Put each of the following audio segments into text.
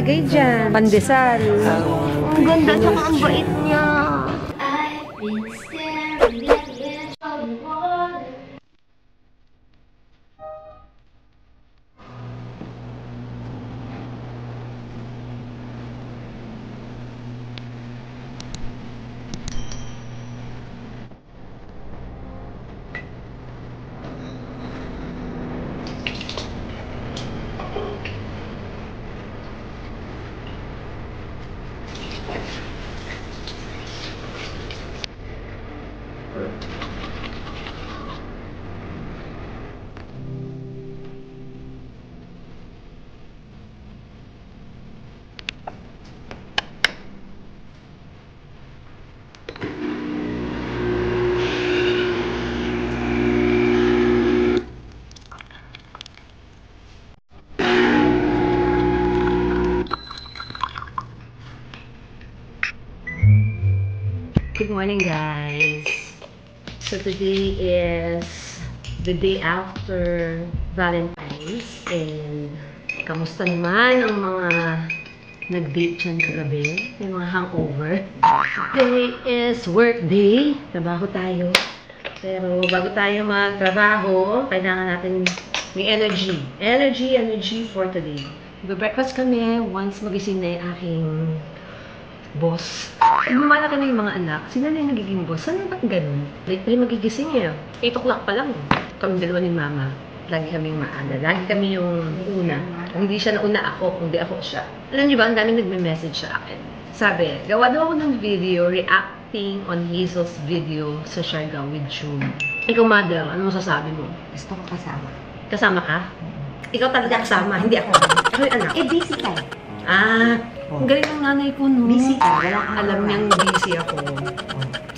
nakalagay dyan? Pandesal. Ang ganda, tsaka ang bait niya. Good morning, guys. So today is the day after Valentine's, and kamusta naman ang mga nag-date dyan kagabi? Yung mga hangover. Today is work day. Trabaho tayo. Pero bago tayo magtrabaho, kailangan natin may energy. Energy for today. Mag-breakfast kami once magising na yung aking boss. Pag lumalaki na yung mga anak, sila na yung nagiging boss. Saan ba't ganun? Late pa rin magigising eh. 8 o'clock pa lang. Kami dalawa ni mama. Lagi kaming maana. Lagi kami yung una. Kung hindi siya nauna ako, kung hindi ako siya. Alam niyo ba, ang daming nagme-message sa akin. Sabi, gawa daw ako ng video reacting on Hazel's video sa Siargao with June. Ikaw, mother, ano masasabi mo? Gusto ko kasama. Kasama ka? Ikaw talaga kasama, hindi ako. Ako yung anak. Busy ka. Ang galing ng nanay ko, no? Busy ka. Wala kang Alam niyang busy ako.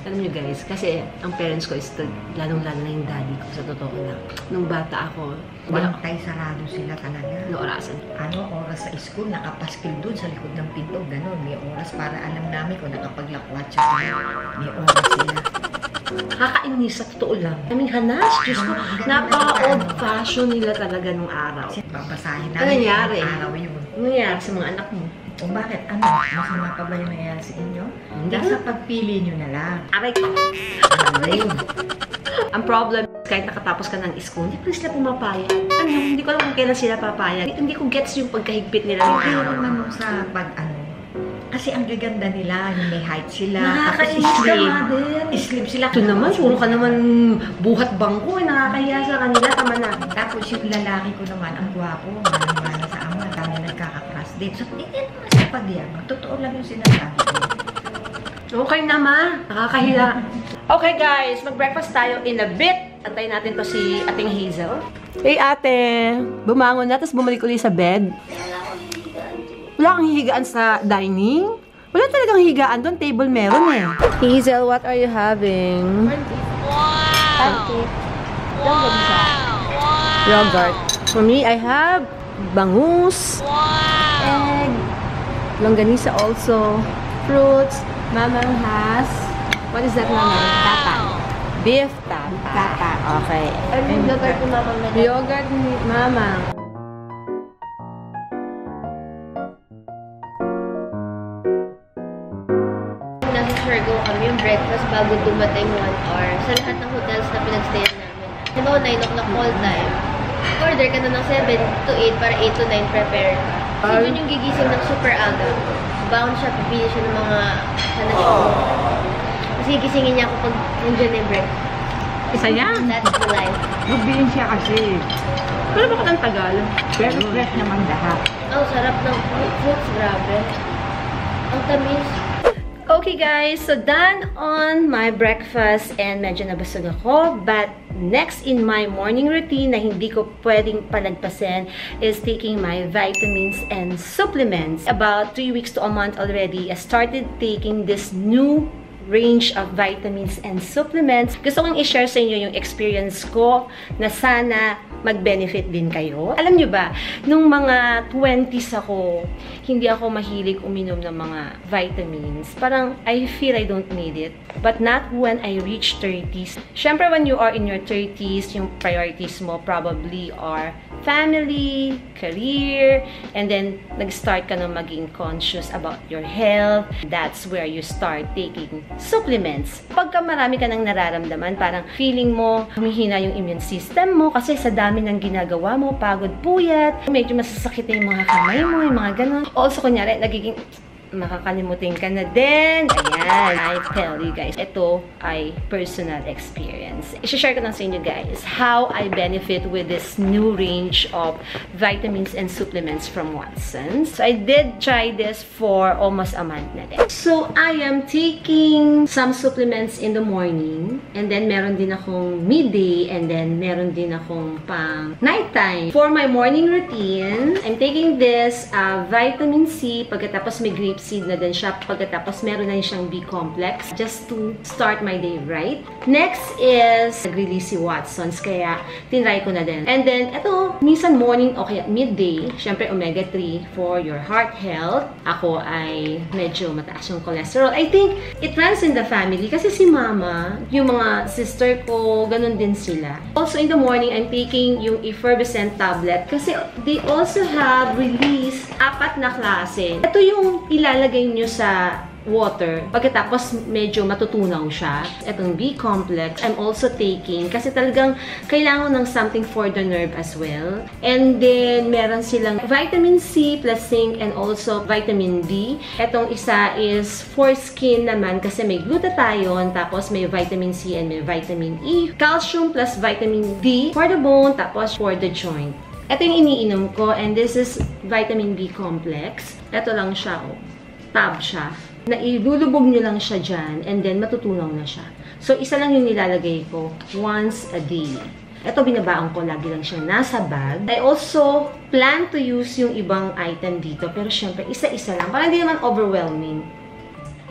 Alam niyo, guys, kasi ang parents ko is lalong-lalo na yung daddy ko, sa totoo lang. Nung bata ako, Bantay sarado sila talaga. no orasan. Oras sa school, nakapaskil doon sa likod ng pinto, gano'n. May oras para alam namin kung nakapaglakwat siya sila. May oras sila. Nakakainis, sa totoo lang. Kaming hanas, Diyos ko, napaka-old fashion nila talaga nung araw. Babasahin Ano namin nangyari? yung araw yun. Ano nangyari sa mga anak mo? O bakit? Masama ka ba yung nangyayari sa inyo? Nasa pagpili nyo na lang. Aray ko. Ang problem, kahit nakatapos ka ng school, hindi pa sila pumapayag. Hindi ko alam kung kailan sila papayag. Hindi ko gets yung pagkahigpit nila ng Kaya araw. naman sa kasi ang gaganda nila, yung may height sila. Nakakainis ka, mother. Slim sila. Ito naman, puro ka naman buhat bangko. Nakakahiya sa kanila, tama na. Tapos yung lalaki ko naman, ang gwapo. Manang-mana sa ama, dami nagkaka-crush date. So, hindi naman sa pagyan. Totoo lang yung sinasabi ko. Okay naman. Nakakahiya. Okay guys, mag-breakfast tayo in a bit. Antayin natin to si Ating Hazel. Hey ate, bumangon na, tapos bumalik ulit sa bed. Wala kang higaan sa dining? Wala talagang higaan doon. Table meron eh. Hazel, what are you having? Pancake. Yogurt. For me, I have bangus, egg, longganisa also, fruits. Mamang has, what is that, Mamang? Tata. Beef tata. Tata. Okay. Ano yung yogurt ni Mamang? Yogurt ni Mamang. Nasa Siargao kami yung breakfast bago dumating 1 hour sa lahat ng hotels na pinagstayan namin. Halimbawa, 9 o'clock call time. Order ka na ng 7 to 8 para 8 to 9 prepare ka. Kasi doon yung gigising ng super aga. Bound siya, pipili siya ng mga hanas ko. Kasi gisingin niya ako pag nandiyan na yung breakfast. Isa yan. That's the life. Magbilin siya kasi. Pero bakit ang tagal? Pero fresh naman lahat. Ang sarap ng fruits, grabe. Ang tamis. Okay guys, so done on my breakfast and medyo nabusog ako. But next in my morning routine na hindi ko pwedeng palagpasin is taking my vitamins and supplements. About 3 weeks to a month already, I started taking this new range of vitamins and supplements. Gusto kong i-share sa inyo yung experience ko na sana mag-benefit din kayo. Alam nyo ba, nung mga 20s ako, hindi ako mahilig uminom ng mga vitamins. Parang, I feel I don't need it. But not when I reach 30s. Syempre, when you are in your 30s, yung priorities mo probably are family, career, and then nag-start ka na maging conscious about your health. That's where you start taking supplements. Pagka marami ka nang nararamdaman, parang feeling mo humihina yung immune system mo kasi sa dami ng ginagawa mo, pagod, puyat, medyo masasakit na yung mga kamay mo, yung mga ganun. Also, kunyari, nagiging makakalimutin ka na din. Ayan, I tell you guys, ito ay personal experience. I-share ko lang sa inyo guys how I benefit with this new range of vitamins and supplements from Watsons. So I did try this for almost a month na din. So I am taking some supplements in the morning, and then meron din akong midday, and then meron din akong pang nighttime. For my morning routine, I'm taking this vitamin C, pagkatapos may grape seed na din siya. Pagkatapos, meron na siyang B-complex just to start my day right. Next is nag-release si Watsons, kaya tinry ko na din. And then, ito, minsan morning o kaya midday, syempre omega-3 for your heart health. Ako ay medyo mataas yung cholesterol. I think it runs in the family kasi si mama, yung mga sister ko, ganun din sila. Also, in the morning, I'm taking yung effervescent tablet kasi they also have released 4 na klase. Ito yung ilalagay nyo sa water. Pagkatapos, medyo matutunaw siya. Itong B-complex, I'm also taking kasi talagang kailangan ng something for the nerve as well. And then, meron silang vitamin C plus zinc and also vitamin D. Itong isa is for skin naman kasi may glutathione, tapos may vitamin C and may vitamin E. Calcium plus vitamin D for the bone, tapos for the joint. Ito yung iniinom ko, and this is vitamin B complex. Ito lang siya, oh. Tab siya. Na ilulubog nyo lang siya dyan, and then matutunaw na siya. So, isa lang yung nilalagay ko once a day. Ito, binabaan ko. Lagi lang siya nasa bag. I also plan to use yung ibang item dito, pero syempre, isa-isa lang. Para hindi naman overwhelming.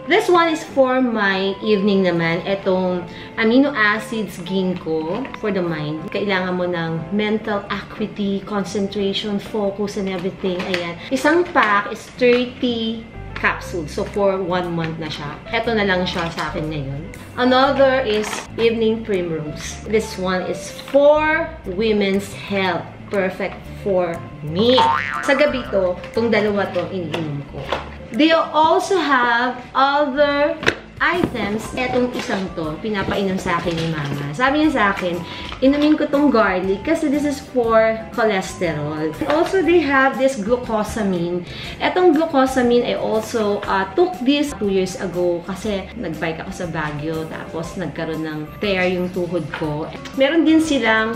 This one is for my evening naman. Itong amino acids ginkgo for the mind. Kailangan mo ng mental acuity, concentration, focus, and everything. Ayan. Isang pack is 30 capsules. So, for 1 month na siya. Ito na lang siya sa akin ngayon. Another is evening primrose. This one is for women's health. Perfect for me. Sa gabi to, itong dalawa to, iniinom ko. They also have other items. Etong isang to, pinapainom sa akin ni mama. Sabi niya sa akin, inumin ko tong garlic kasi this is for cholesterol. Also, they have this glucosamine. Etong glucosamine, I also took this 2 years ago kasi nag-bike ako sa Baguio, tapos nagkaroon ng tear yung tuhod ko. Meron din silang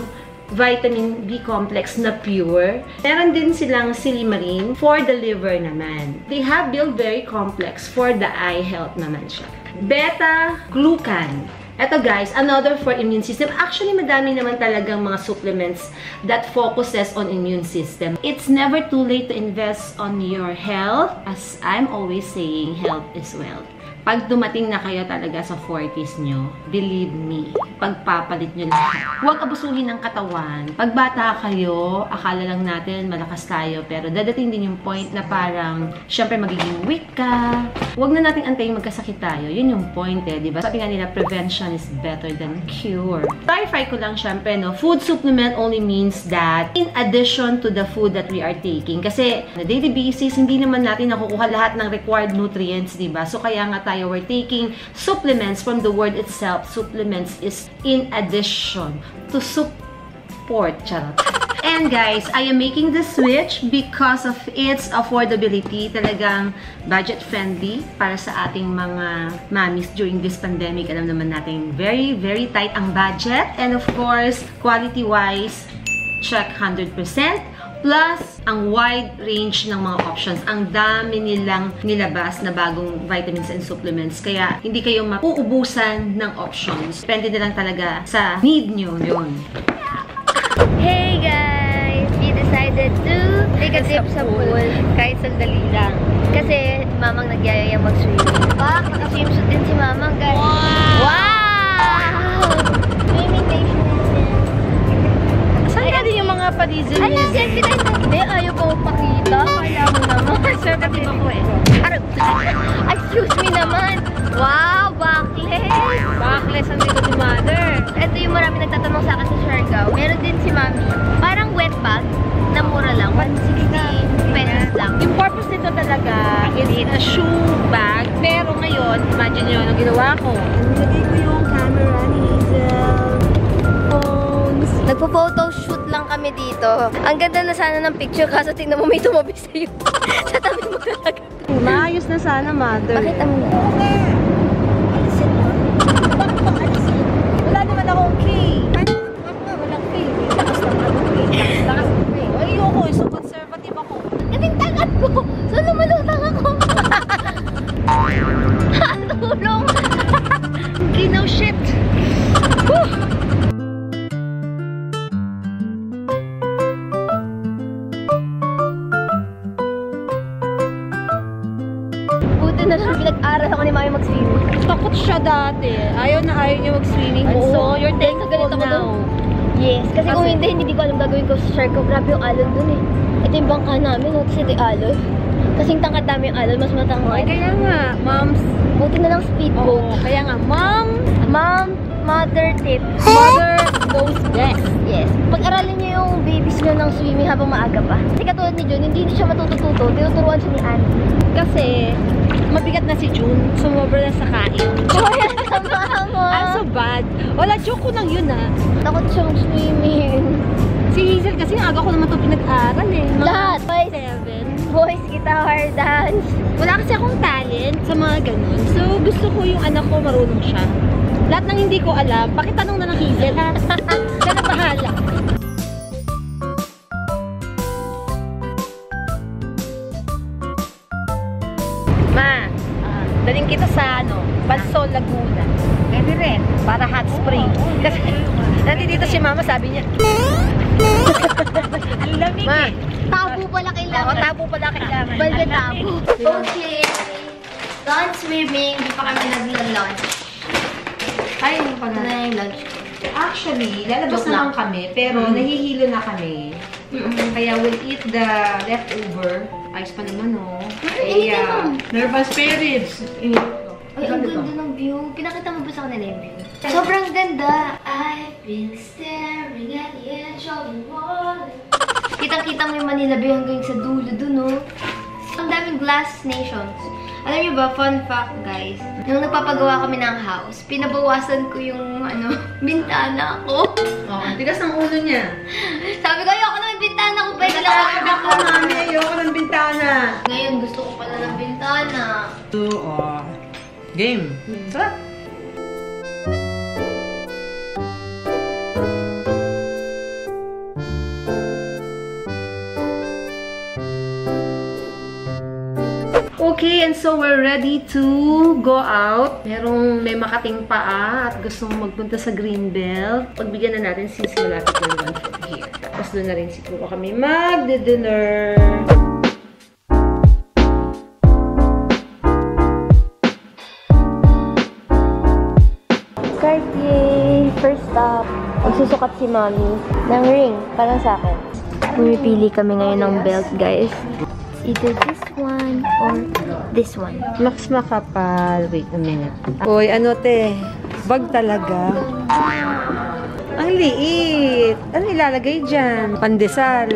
vitamin B complex na pure. Meron din silang silimarin for the liver naman. They have bilberry complex for the eye health naman siya. Beta-glucan. Ito guys, another for immune system. Actually, madami naman talagang mga supplements that focuses on immune system. It's never too late to invest on your health. As I'm always saying, health is wealth. Pag dumating na kayo talaga sa 40s nyo, believe me, pagpapalit nyo lahat. Huwag abusuhin ng katawan. Pag bata kayo, akala lang natin malakas tayo, pero dadating din yung point na parang, syempre magiging weak ka. Huwag na natin antayin magkasakit tayo. Yun yung point eh, di ba? Sabi nga nila, prevention is better than cure. Clarify ko lang syempre, no? Food supplement only means that in addition to the food that we are taking. Kasi, na daily basis, hindi naman natin nakukuha lahat ng required nutrients, di ba? So, kaya nga we're taking supplements from the word itself. Supplements is in addition to support. Charot. And guys, I am making the switch because of its affordability. Talagang budget-friendly para sa ating mga mamis during this pandemic. Alam naman natin, very, very tight ang budget. And of course, quality-wise, check 100%. Plus, ang wide range ng mga options. Ang dami nilang nilabas na bagong vitamins and supplements. Kaya, hindi kayo mauubusan ng options. Depende na lang talaga sa need nyo yun. Hey guys! We decided to take a trip sa pool kahit sandali lang. Kasi mamang nagyayayang mag-swimming. back. Naka-swimsuit din si Mama, guys. Wow! Swimming nation. Saan ka din yung mga pa-diesel? Ay, selfie tayo. Hindi, ayaw ko magpakita. Kaya mo naman. Selfie ko eh. Excuse me naman. Wow, backless. Backless ang dito si Mother. Ito yung marami nagtatanong sa akin sa Siargao. Meron din si Mami. Parang wet bag na mura lang. 160 pesos lang. Yung purpose nito talaga is a shoe bag. Pero ngayon, imagine nyo, anong ginawa ko? Nilagay ko yung camera ni Hazel. Phones. Nagpo-photoshoot lang kami dito. Ang ganda na sana ng picture kaso tingnan mo may tumabi sa'yo. Sa tabi mo talaga. Maayos na sana, Mother. Bakit ang... Alisin mo. Bakit bang alisin? Wala naman akong key. Ako nga, walang key. Lakas ng ano key. Lakas ng key. Ayoko, so conservative ako. Kaming tangat ko! So lumalutang ako! Tulong! Okay, no shit. Buti na lang pinag-aral ako ni Mami mag-swimming. Takot siya dati. Ayaw na ayaw niya mag-swimming. Oo. So, you're Ganito thankful ko now. Yes, kasi kung hindi ko alam gagawin ko sa Siargao. Grabe yung alon dun eh. Ito yung bangka namin, no? Kasi ito yung alon. Kasing tangkad namin yung alon, mas Ay, matangkad. kaya nga, moms. Buti na lang speedboat. Oo, kaya nga, Mother tip. mother knows best. Yes. Pag-aralin niyo yung babies niyo ng swimming habang maaga pa. Kasi katulad ni June, hindi siya matutututo. Tinuturuan siya ni Annie. Kasi, mabigat na si June, sumobra na sa kain. Kaya sama mo. I'm so bad. Wala, joke ko lang yun ah. Takot siyang swimming. Si Hazel kasi aga ko naman ito pinag-aral eh. Mga Lahat. Boys, 7. boys, guitar, dance. Wala kasi akong talent sa mga ganun. So, gusto ko yung anak ko marunong siya. Lahat ng hindi ko alam, pakitanong na ng Hazel ha. Siya na bahala. Ma, daling kita sa Bansol, Laguna. Pwede rin. Para hot spring. Kasi nandito si Mama, sabi niya, Ang lamig Ma, eh. tabu pala kailangan. tabo pala kailangan. Balde tabu. Okay. Lunch swimming. Di pa kami nag-lunch. Ay, ano Ito pala? na yung lunch ko. Actually, lalabas Joke naman lang. kami, pero nahihilo na kami. Kaya we'll eat the leftover. Ayos pa naman, oh. Ay, nervous parents. Ay, ang ganda ng view. Pinakita mo ba sa kanila yung view? Sobrang ganda. I've been staring at the edge of the wall. Kitang-kita mo yung Manila Bay hanggang sa dulo dun, oh. Ang daming glass nations. Alam niyo ba, fun fact, guys, nung nagpapagawa kami ng house, pinabawasan ko yung, bintana ko. Oh, tigas ng ulo niya. Sabi ko, ayoko na may bintana ko. Pwede lang ako Ako, mami, ayoko ng bintana. Ngayon, gusto ko pala ng bintana. Game. Sarap. Okay, and so we're ready to go out. May makating paa at gustong magpunta sa Greenbelt. Pagbigyan na natin since malapit na naman here. Tapos doon na rin siguro kami magdi-dinner. Cartier, first stop. Magsusukat si Mami ng ring, parang sa akin. Pumipili kami ngayon ng belt, guys. Either this one or this one. Max makapal. Wait a minute. Uy, ano te? Bag talaga. Ang liit. Ano ilalagay dyan? Pandesal.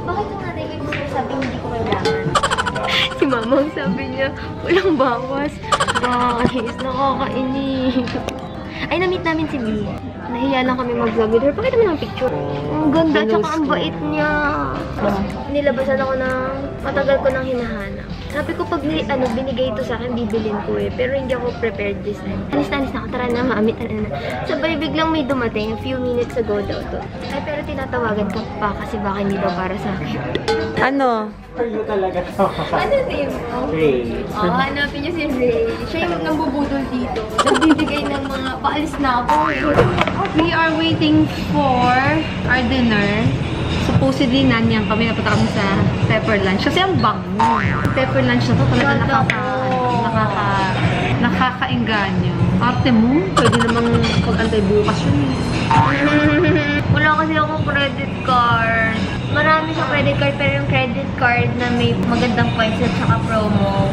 Bakit yung natin kayo gusto sabi hindi ko kailangan? Si Mama ang sabi niya, walang bawas. Guys, nakakainis. Ay, na-meet namin si Lee. Nahiya lang kami mag-vlog with her. Pakita mo ng picture. Ang ganda, tsaka ang bait niya. Nilabasan ako ng matagal ko nang hinahanap. Sabi ko, pag binigay ito sa akin, bibilin ko eh. Pero hindi ako prepared this time. Anis na ako. Tara na, Mami. Sabay, biglang may dumating. A few minutes ago daw to. Ay, pero tinatawagan ka pa kasi baka hindi daw para sa akin. Ano? Ano name mo? Ray. Hanapin niyo si Ray. Siya yung nambubudol dito. Nagbibigay ng mga paalis na ako. We are waiting for our dinner. supposedly, nanyang kami, napunta kami sa pepper lunch. Kasi ang bango. Pepper lunch na to, talaga nakakainganyo. Ate mo, pwede namang pag-antay bukas yun eh. Wala kasi akong credit card. Marami sa credit card, pero yung credit card na may magandang points at saka promo,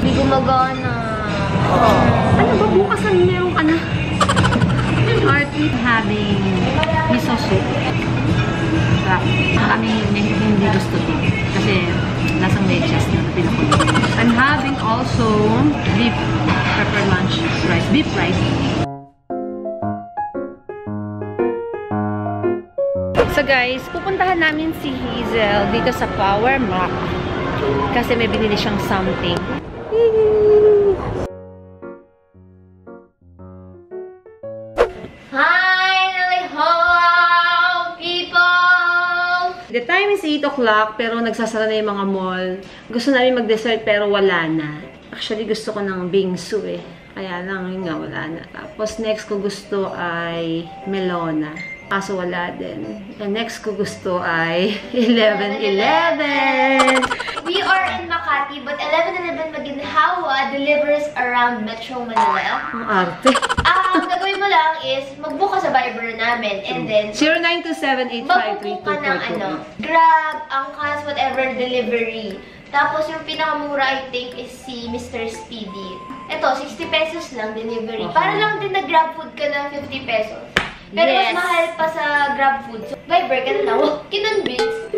hindi gumagana. Ano ba, bukas na merong ano? Artie having miso soup. Kami hindi gusto to. Kasi lasang medyas na pinakulo. I'm having also beef pepper lunch rice. Beef rice. So guys, pupuntahan namin si Hazel dito sa Power Mac. Kasi may binili siyang something. Finally home, people! The time is 8 o'clock, pero nagsasara na yung mga mall. Gusto namin mag-dessert, pero wala na. Actually, gusto ko ng bingsu eh. Kaya lang, yun nga, wala na. Tapos, next ko gusto ay melona. Kaso wala din. And next ko gusto ay 11-11. We are in Makati, but 11-11 Maginhawa delivers around Metro Manila. Ang arte. Ang gagawin mo lang is, mag-book ka sa Viber namin, and then, 0927-853-242. mag-book ka ng Grab, Angkas, whatever delivery. Tapos yung pinakamura, I think, is si Mr. Speedy. Ito, 60 pesos lang delivery. Para lang din na-grab food ka ng 50 pesos. Pero mas mahal pa sa grab food. So, Viber ka na lang. Kinonvince.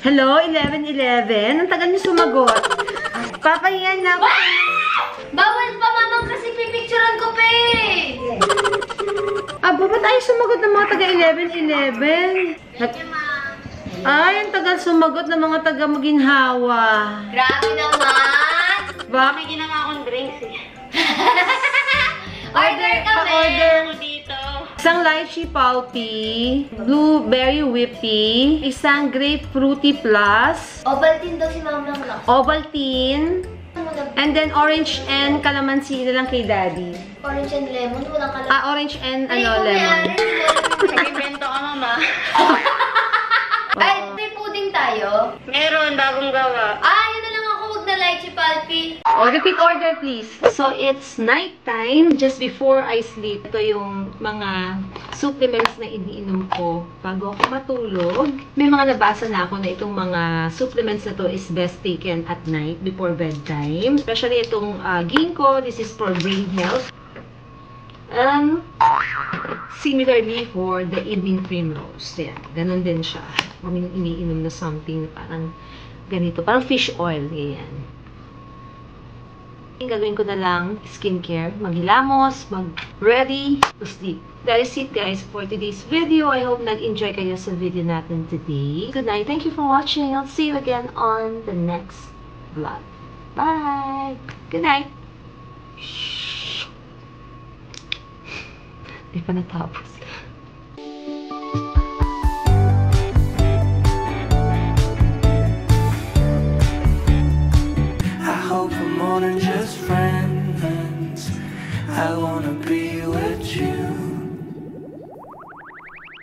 Hello, 11-11. Ang tagal niyo sumagot. Papahiyan na ako. Bawal pa, mamang, kasi pipicturean ko pa eh. Aba, ba't tayo sumagot ng mga taga 11-11? Ay, ang tagal sumagot ng mga taga Maginhawa. Grabe naman. Bakit? Ginawa akong drinks eh. Order kami. Pa-order dito. Isang lychee pulpy, blueberry whippy, isang grapefruity plus, Ovaltine daw si Mamang Lux. Ovaltine, and then orange and calamansi na lang kay Daddy. Orange and lemon, walang kalaman. Orange and lemon. Nag-invento ka, Mama. Ay, may pudding tayo. Meron, bagong gawa. Yun na lang ako, huwag na lychee pulpy. Repeat order, please. So, it's nighttime, just before I sleep. Ito yung mga supplements na iniinom ko bago ako matulog. May mga nabasa na ako na itong mga supplements na to is best taken at night before bedtime. Especially itong ginkgo, this is for brain health. Similarly for the evening primrose. Yan, ganun din siya. Iniinom na something na parang ganito. Parang fish oil. Yan. Gagawin ko na lang skincare, maghilamos, mag-ready to sleep. That is it, guys, for today's video. I hope nag-enjoy kayo sa video natin today. Good night. Thank you for watching. I'll see you again on the next vlog. Bye! Good night! Shh! Di pa natapos. More than just friends, I wanna be with you.